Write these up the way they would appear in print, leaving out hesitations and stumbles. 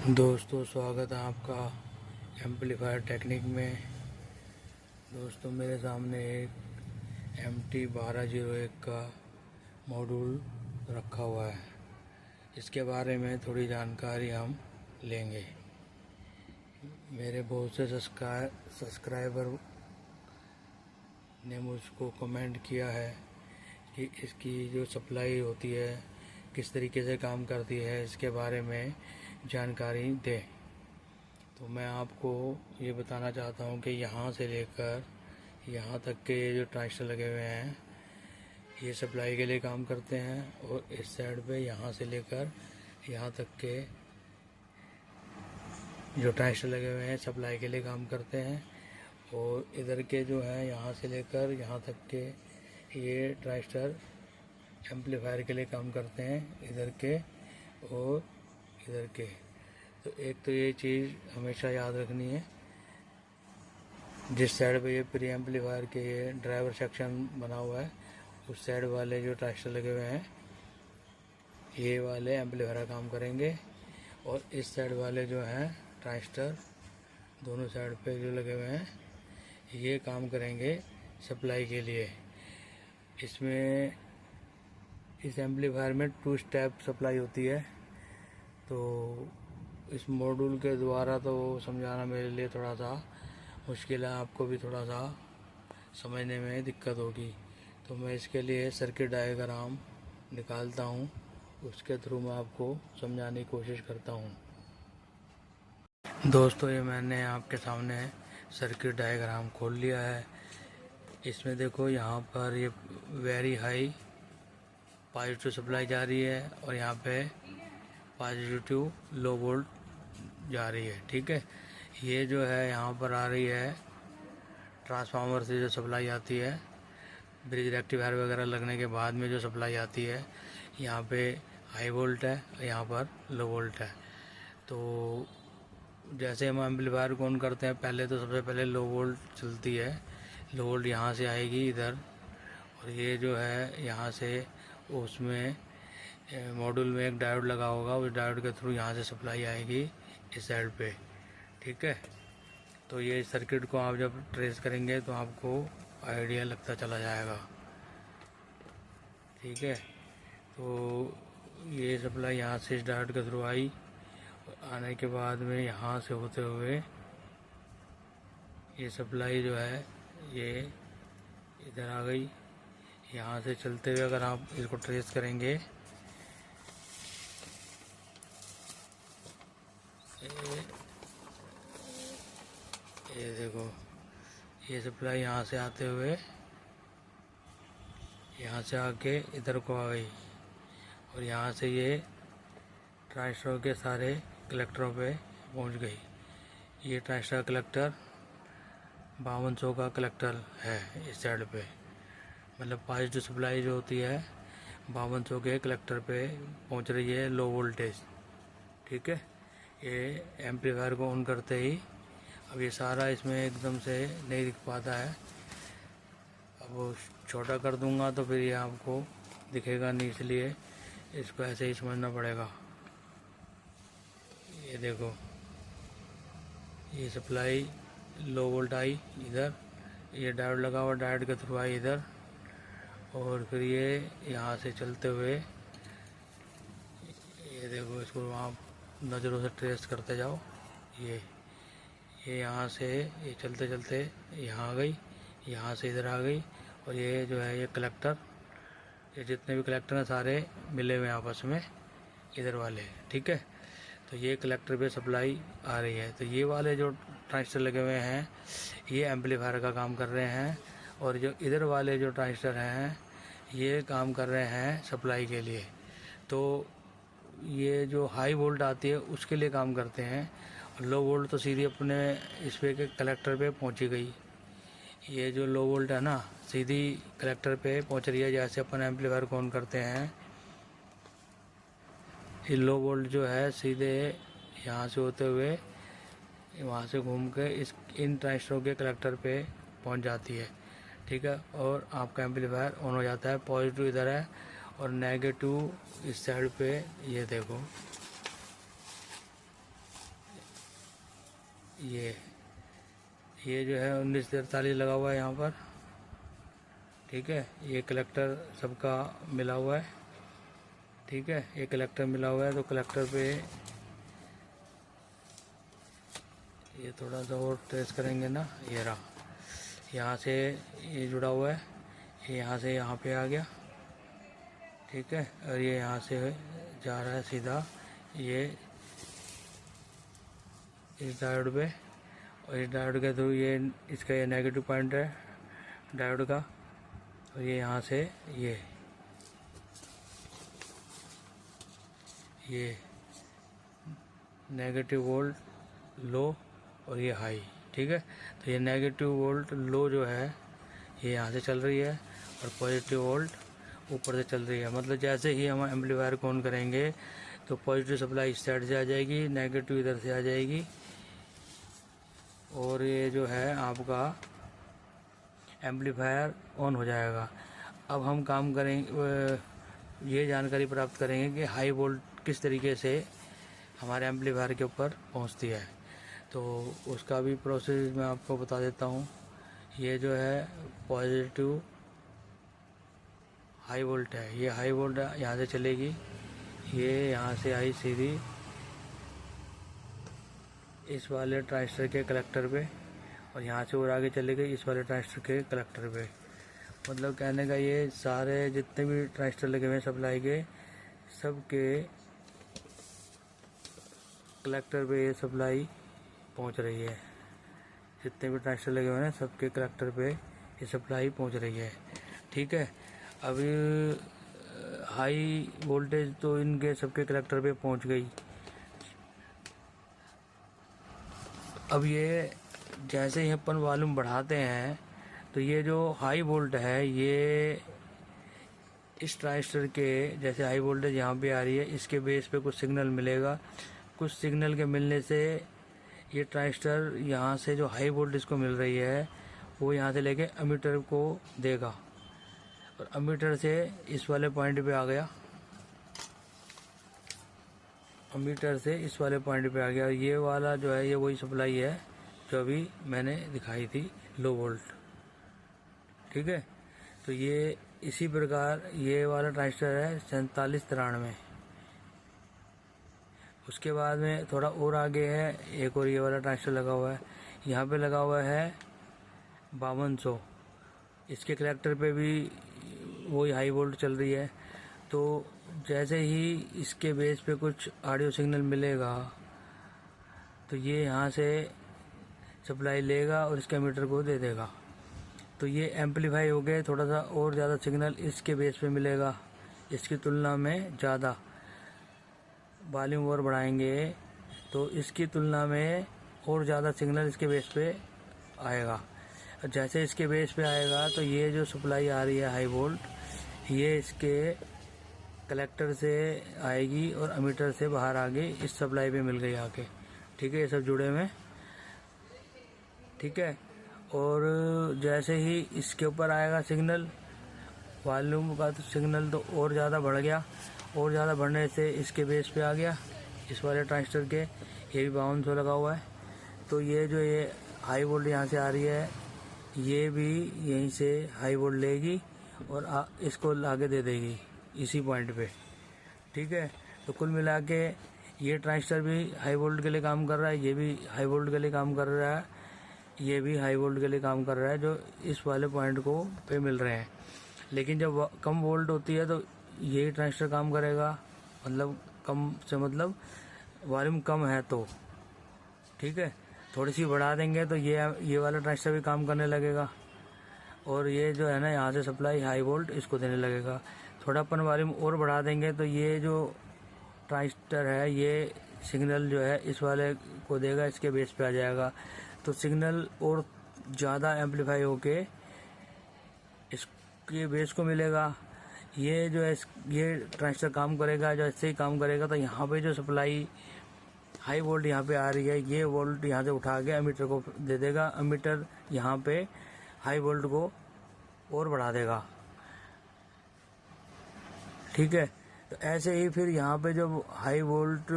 दोस्तों स्वागत है आपका एम्पलीफायर टेक्निक में। दोस्तों मेरे सामने एक MT1201 का मॉड्यूल रखा हुआ है। इसके बारे में थोड़ी जानकारी हम लेंगे। मेरे बहुत से सब्सक्राइबर ने मुझको कमेंट किया है कि इसकी जो सप्लाई होती है किस तरीके से काम करती है, इसके बारे में जानकारी दें। तो मैं आपको ये बताना चाहता हूँ कि यहाँ से लेकर यहाँ तक के जो ट्रांजिस्टर लगे हुए हैं ये सप्लाई के लिए काम करते हैं, और इस साइड पे यहाँ से लेकर यहाँ तक के जो ट्रांजिस्टर लगे हुए हैं सप्लाई के लिए काम करते हैं, और इधर के जो हैं यहाँ से लेकर यहाँ तक के ये ट्रांजिस्टर एम्पलीफायर के लिए काम करते हैं, इधर के और इधर के। तो एक तो ये चीज़ हमेशा याद रखनी है। जिस साइड पे ये प्री एम्पलीफायर के ये ड्राइवर सेक्शन बना हुआ है उस साइड वाले जो ट्रांजिस्टर लगे हुए हैं ये वाले एम्पलीफायर का काम करेंगे, और इस साइड वाले जो हैं ट्रांजिस्टर दोनों साइड पे जो लगे हुए हैं ये काम करेंगे सप्लाई के लिए। इसमें इस एम्पलीफायर में 2 स्टेप सप्लाई होती है। तो इस मॉड्यूल के द्वारा तो समझाना मेरे लिए थोड़ा सा मुश्किल है, आपको भी थोड़ा सा समझने में दिक्कत होगी। तो मैं इसके लिए सर्किट डायग्राम निकालता हूँ, उसके थ्रू मैं आपको समझाने की कोशिश करता हूँ। दोस्तों ये मैंने आपके सामने सर्किट डायग्राम खोल लिया है। इसमें देखो यहाँ पर ये वेरी हाई पॉजिटिव सप्लाई जा रही है और यहाँ पे पॉजिटिव लो वोल्ट जा रही है। ठीक है, ये जो है यहाँ पर आ रही है ट्रांसफार्मर से जो सप्लाई आती है, ब्रिज रेक्टिफायर वगैरह लगने के बाद में जो सप्लाई आती है, यहाँ पे हाई वोल्ट है, यहाँ पर लो वोल्ट है। तो जैसे हम एम्पलीफायर को ऑन करते हैं पहले तो सबसे पहले लो वोल्ट चलती है। लो वोल्ट यहाँ से आएगी इधर, और ये जो है यहाँ से उसमें मॉड्यूल में एक डायोड लगा होगा, उस डायोड के थ्रू यहाँ से सप्लाई आएगी इस साइड पे। ठीक है, तो ये सर्किट को आप जब ट्रेस करेंगे तो आपको आइडिया लगता चला जाएगा। ठीक है, तो ये सप्लाई यहाँ से इस डायोड के थ्रू आई, आने के बाद में यहाँ से होते हुए ये सप्लाई जो है ये इधर आ गई। यहाँ से चलते हुए अगर आप इसको ट्रेस करेंगे ये देखो, ये सप्लाई यहाँ से आते हुए यहाँ से आके इधर को आ गई, और यहाँ से ये ट्रांजिस्टर के सारे कलेक्टरों पे पहुँच गई। ये ट्रांजिस्टर कलेक्टर 5200 का कलेक्टर है इस साइड पे, मतलब पॉजिटिव सप्लाई जो होती है 5200 के कलेक्टर पे पहुँच रही है लो वोल्टेज। ठीक है, ये एम्पलीफायर को ऑन करते ही अब ये सारा इसमें एकदम से नहीं दिख पाता है। अब वो छोटा कर दूंगा तो फिर ये आपको दिखेगा नहीं, इसलिए इसको ऐसे ही समझना पड़ेगा। ये देखो, ये सप्लाई लो वोल्ट आई इधर, ये डायोड लगा हुआ, डायोड के थ्रू आई इधर, और फिर ये यहाँ से चलते हुए ये देखो, इसको आप नज़रों से ट्रेस करते जाओ। ये यहाँ से ये चलते चलते यहाँ आ गई, यहाँ से इधर आ गई, और ये जो है ये कलेक्टर, ये जितने भी कलेक्टर हैं सारे मिले हुए आपस में इधर वाले। ठीक है, तो ये कलेक्टर पे सप्लाई आ रही है। तो ये वाले जो ट्रांजिस्टर लगे हुए हैं ये एम्पलीफायर का काम कर रहे हैं, और जो इधर वाले जो ट्रांजिस्टर हैं ये काम कर रहे हैं सप्लाई के लिए। तो ये जो हाई वोल्ट आती है उसके लिए काम करते हैं, और लो वोल्ट तो सीधी अपने इस पे के कलेक्टर पे पहुंची गई। ये जो लो वोल्ट है ना सीधी कलेक्टर पे पहुंच रही है। जैसे अपन एम्पलीफायर को ऑन करते हैं, ये लो वोल्ट जो है सीधे यहाँ से होते हुए वहाँ से घूम के इन ट्रांजिस्टरों के कलेक्टर पे पहुँच जाती है। ठीक है, और आपका एम्पलीफायर ऑन हो जाता है। पॉजिटिव इधर है और नेगेटिव इस साइड पे, ये देखो ये जो है 1943 लगा हुआ है यहाँ पर। ठीक है, ये कलेक्टर सबका मिला हुआ है। ठीक है, ये कलेक्टर मिला हुआ है, तो कलेक्टर पे ये थोड़ा सा और ट्रेस करेंगे ना, ये रहा, यहाँ से ये जुड़ा हुआ है, ये यहाँ से यहाँ पे आ गया। ठीक है, और ये यहाँ से जा रहा है सीधा ये इस डायोड पे, और इस डायोड के थ्रू ये इसका ये नेगेटिव पॉइंट है डायोड का, और ये यहाँ से ये नेगेटिव वोल्ट लो और ये हाई। ठीक है, तो ये नेगेटिव वोल्ट लो जो है ये यहाँ से चल रही है, और पॉजिटिव वोल्ट ऊपर से चल रही है। मतलब जैसे ही हम एम्पलीफायर को ऑन करेंगे तो पॉजिटिव सप्लाई इस साइड से आ जाएगी, नेगेटिव इधर से आ जाएगी, और ये जो है आपका एम्पलीफायर ऑन हो जाएगा। अब हम काम करेंगे, ये जानकारी प्राप्त करेंगे कि हाई वोल्ट किस तरीके से हमारे एम्पलीफायर के ऊपर पहुंचती है। तो उसका भी प्रोसेस मैं आपको बता देता हूं। ये जो है पॉजिटिव हाई वोल्ट है, ये हाई वोल्ट यहाँ से चलेगी, ये यहाँ से आई सीधी इस वाले ट्रांजिस्टर के कलेक्टर पे, और यहाँ से और आगे चले गई इस वाले ट्रांजिस्टर के कलेक्टर पे। मतलब कहने का ये सारे जितने भी ट्रांजिस्टर लगे हुए हैं सप्लाई के, सबके कलेक्टर पे ये सप्लाई पहुँच रही है। जितने भी ट्रांजिस्टर लगे हुए हैं सबके कलेक्टर पे ये सप्लाई पहुँच रही है। ठीक है, अभी हाई वोल्टेज तो इनके सबके कलेक्टर पे पहुँच गई। अब ये जैसे ही अपन वॉल्यूम बढ़ाते हैं तो ये जो हाई वोल्ट है ये इस ट्रांजिस्टर के, जैसे हाई वोल्टेज यहाँ पे आ रही है, इसके बेस पे कुछ सिग्नल मिलेगा। कुछ सिग्नल के मिलने से ये ट्रांजिस्टर यहाँ से जो हाई वोल्टेज को मिल रही है वो यहाँ से लेके अमीटर को देगा, और अमीटर से इस वाले पॉइंट पे आ गया, अमीटर से इस वाले पॉइंट पे आ गया। ये वाला जो है ये वही सप्लाई है जो अभी मैंने दिखाई थी, लो वोल्ट। ठीक है, तो ये इसी प्रकार ये वाला ट्रांजिस्टर है 4793। उसके बाद में थोड़ा और आगे है एक और ये वाला ट्रांजिस्टर लगा हुआ है, यहाँ पे लगा हुआ है 5200। इसके कलेक्टर पे भी वही हाई वोल्ट चल रही है। तो जैसे ही इसके बेस पे कुछ ऑडियो सिग्नल मिलेगा तो ये यहाँ से सप्लाई लेगा और इसके मीटर को दे देगा। तो ये एम्पलीफाई हो गए, थोड़ा सा और ज़्यादा सिग्नल इसके बेस पे मिलेगा, इसकी तुलना में ज़्यादा वॉल्यूम और बढ़ाएंगे तो इसकी तुलना में और ज़्यादा सिग्नल इसके बेस पे आएगा। जैसे इसके बेस पे आएगा तो ये जो सप्लाई आ रही है हाई वोल्ट ये इसके कलेक्टर से आएगी और अमीटर से बाहर आ गई, इस सप्लाई पे मिल गई आके। ठीक है, ये सब जुड़े हुए। ठीक है, और जैसे ही इसके ऊपर आएगा सिग्नल वॉल्यूम का तो सिग्नल तो और ज़्यादा बढ़ गया, और ज़्यादा बढ़ने से इसके बेस पे आ गया इस वाले ट्रांजिस्टर के, ये भी 5200 लगा हुआ है। तो ये जो ये हाई वोल्ट यहाँ से आ रही है ये भी यहीं से हाई वोल्ट लेगी और इसको आगे दे देगी इसी पॉइंट पे। ठीक है, तो कुल मिला के ये ट्रांजिस्टर भी हाई वोल्ट के लिए काम कर रहा है, ये भी हाई वोल्ट के लिए काम कर रहा है, ये भी हाई वोल्ट के लिए काम कर रहा है, जो इस वाले पॉइंट को पे मिल रहे हैं। लेकिन जब कम वोल्ट होती है तो यही ट्रांजिस्टर काम करेगा, मतलब कम से मतलब वॉल्यूम कम है तो। ठीक है, थोड़ी सी बढ़ा देंगे तो ये वाला ट्रांजिस्टर भी काम करने लगेगा, और ये जो है ना यहाँ से सप्लाई हाई वोल्ट इसको देने लगेगा। थोड़ा अपन वॉल्यूम और बढ़ा देंगे तो ये जो ट्रांजिस्टर है ये सिग्नल जो है इस वाले को देगा, इसके बेस पे आ जाएगा। तो सिग्नल और ज़्यादा एम्पलीफाई होके इसके बेस को मिलेगा। ये जो है ये ट्रांजिस्टर काम करेगा, जो ऐसे ही काम करेगा तो यहाँ पे जो सप्लाई हाई वोल्ट यहाँ पे आ रही है ये वोल्ट यहाँ से उठा के अमीटर को दे देगा, अमीटर यहाँ पे हाई वोल्ट को और बढ़ा देगा। ठीक है, तो ऐसे ही फिर यहाँ पे जो हाई वोल्ट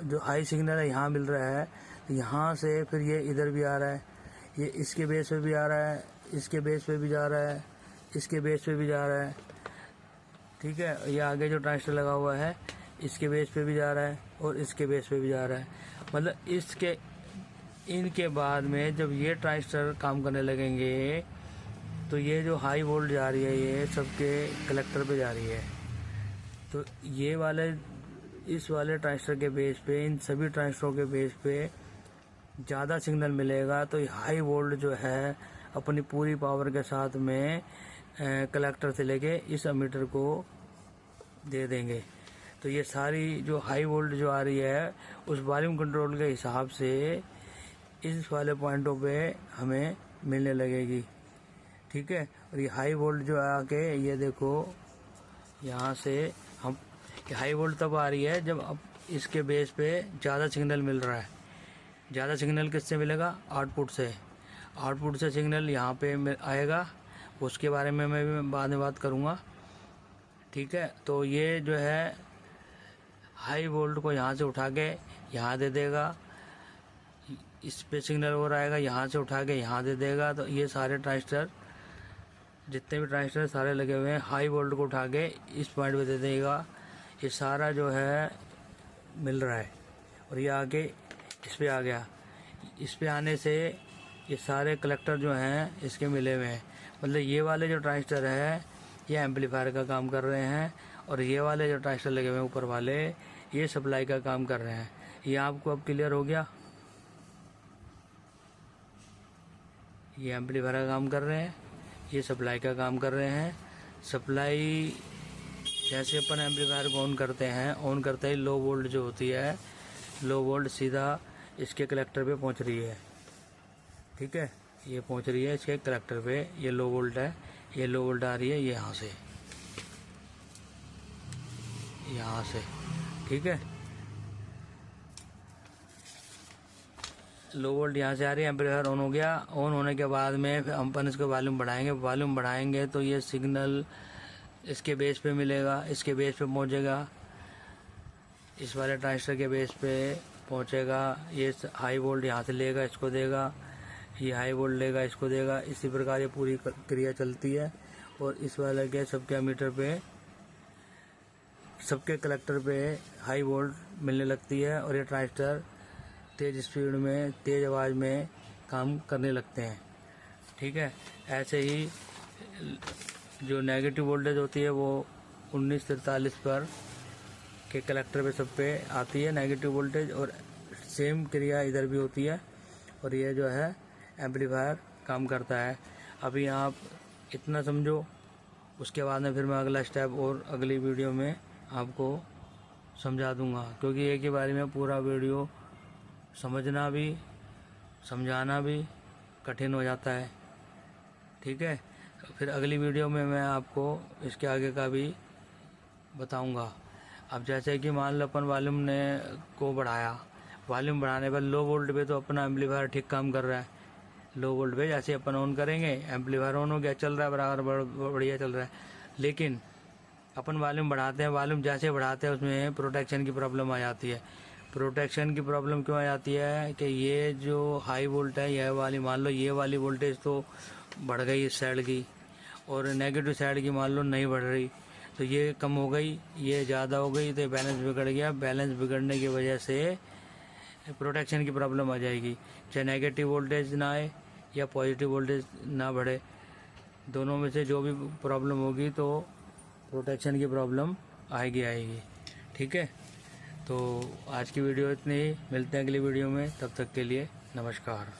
जो हाई सिग्नल है यहाँ मिल रहा है यहाँ से फिर ये इधर भी आ रहा है, ये इसके बेस पे भी आ रहा है, इसके बेस पे भी जा रहा है, इसके बेस पे भी जा रहा है। ठीक है, ये आगे जो ट्रांजिस्टर लगा हुआ है इसके बेस पे भी जा रहा है और इसके बेस पे भी जा रहा है। मतलब इनके बाद में जब ये ट्रांजिस्टर काम करने लगेंगे तो ये जो हाई वोल्ट जा रही है ये सबके कलेक्टर पे जा रही है। तो ये वाले इस वाले ट्रांजिस्टर के बेस पे, इन सभी ट्रांजिस्टरों के बेस पे ज़्यादा सिग्नल मिलेगा तो हाई वोल्ट जो है अपनी पूरी पावर के साथ में कलेक्टर से लेके इस एमीटर को दे देंगे। तो ये सारी जो हाई वोल्ट जो आ रही है उस वॉल्यूम कंट्रोल के हिसाब से इस वाले पॉइंटों पे हमें मिलने लगेगी। ठीक है, और ये हाई वोल्ट जो आके ये देखो यहाँ से हम हाई वोल्ट तब आ रही है जब अब इसके बेस पे ज़्यादा सिग्नल मिल रहा है। ज़्यादा सिग्नल किससे मिलेगा? आउटपुट से। आउटपुट से सिग्नल यहाँ पे आएगा, उसके बारे में मैं बाद में बात करूँगा। ठीक है, तो ये जो है हाई वोल्ट को यहाँ से उठा के यहाँ दे देगा, इस पे सिग्नल और आएगा, यहाँ से उठा के यहाँ दे देगा। तो ये सारे ट्रांजिस्टर, जितने भी ट्रांजिस्टर सारे लगे हुए हैं, हाई वोल्ट को उठा के इस पॉइंट पे दे देगा। ये सारा जो है मिल रहा है और ये आगे इस पे आ गया। इस पे आने से ये सारे कलेक्टर जो हैं इसके मिले हुए हैं। मतलब ये वाले जो ट्रांजिस्टर है ये एम्पलीफायर का काम कर रहे हैं और ये वाले जो ट्रांजिस्टर लगे हुए हैं ऊपर वाले ये सप्लाई का काम कर रहे हैं। ये आपको अब क्लियर हो गया? ये एम्पलीफायर का काम कर रहे हैं, ये सप्लाई का काम कर रहे हैं। सप्लाई जैसे अपन एम्पलीफायर को ऑन करते हैं, ऑन करते ही लो वोल्ट जो होती है, लो वोल्ट सीधा इसके कलेक्टर पे पहुंच रही है। ठीक है, ये पहुंच रही है इसके कलेक्टर पे, ये लो वोल्ट है, ये लो वोल्ट आ रही है यहाँ से, यहाँ से। ठीक है, लो वोल्ट यहाँ से आ रही है, एम्पलीफायर ऑन हो गया। ऑन होने के बाद में फिर अपन इसको वॉल्यूम बढ़ाएंगे, वॉल्यूम बढ़ाएंगे तो ये सिग्नल इसके बेस पे मिलेगा, इसके बेस पे पहुँचेगा, इस वाले ट्रांजिस्टर के बेस पे पहुँचेगा। ये हाई वोल्ट यहाँ से लेगा, इसको देगा, ये हाई वोल्ट लेगा, इसको देगा। इसी प्रकार ये पूरी क्रिया चलती है और इस वाले के सबके एमीटर पे, सबके कलेक्टर पे हाई वोल्ट मिलने लगती है और ये ट्रांजिस्टर तेज़ स्पीड में, तेज़ आवाज़ में काम करने लगते हैं। ठीक है, ऐसे ही जो नेगेटिव वोल्टेज होती है वो 1943 पर के कलेक्टर पे सब पे आती है नेगेटिव वोल्टेज, और सेम क्रिया इधर भी होती है और ये जो है एम्पलीफायर काम करता है। अभी आप इतना समझो, उसके बाद में फिर मैं अगला स्टेप और अगली वीडियो में आपको समझा दूंगा, क्योंकि एक ही बारे में पूरा वीडियो समझना भी समझाना भी कठिन हो जाता है। ठीक है, फिर अगली वीडियो में मैं आपको इसके आगे का भी बताऊंगा। अब जैसे कि मान लो अपन वॉल्यूम को बढ़ाया, वॉल्यूम बढ़ाने पर लो वोल्ट पे तो अपना एम्पलीफायर ठीक काम कर रहा है। लो वोल्ट पे जैसे अपन ऑन करेंगे, एम्पलीफायर ऑन हो गया, चल रहा है बराबर, बढ़िया चल रहा है। लेकिन अपन वॉल्यूम बढ़ाते हैं, वॉल्यूम जैसे बढ़ाते हैं उसमें प्रोटेक्शन की प्रॉब्लम आ जाती है। प्रोटेक्शन की प्रॉब्लम क्यों आ जाती है कि ये जो हाई वोल्ट है, यह वाली मान लो ये वाली वोल्टेज तो बढ़ गई इस साइड की और नेगेटिव साइड की मान लो नहीं बढ़ रही, तो ये कम हो गई, ये ज़्यादा हो गई, तो बैलेंस बिगड़ गया। बैलेंस बिगड़ने की वजह से प्रोटेक्शन की प्रॉब्लम आ जाएगी। चाहे नेगेटिव वोल्टेज ना आए या पॉजिटिव वोल्टेज ना बढ़े, दोनों में से जो भी प्रॉब्लम होगी तो प्रोटेक्शन की प्रॉब्लम आएगी। ठीक है, तो आज की वीडियो इतनी ही, मिलते हैं अगली वीडियो में, तब तक के लिए नमस्कार।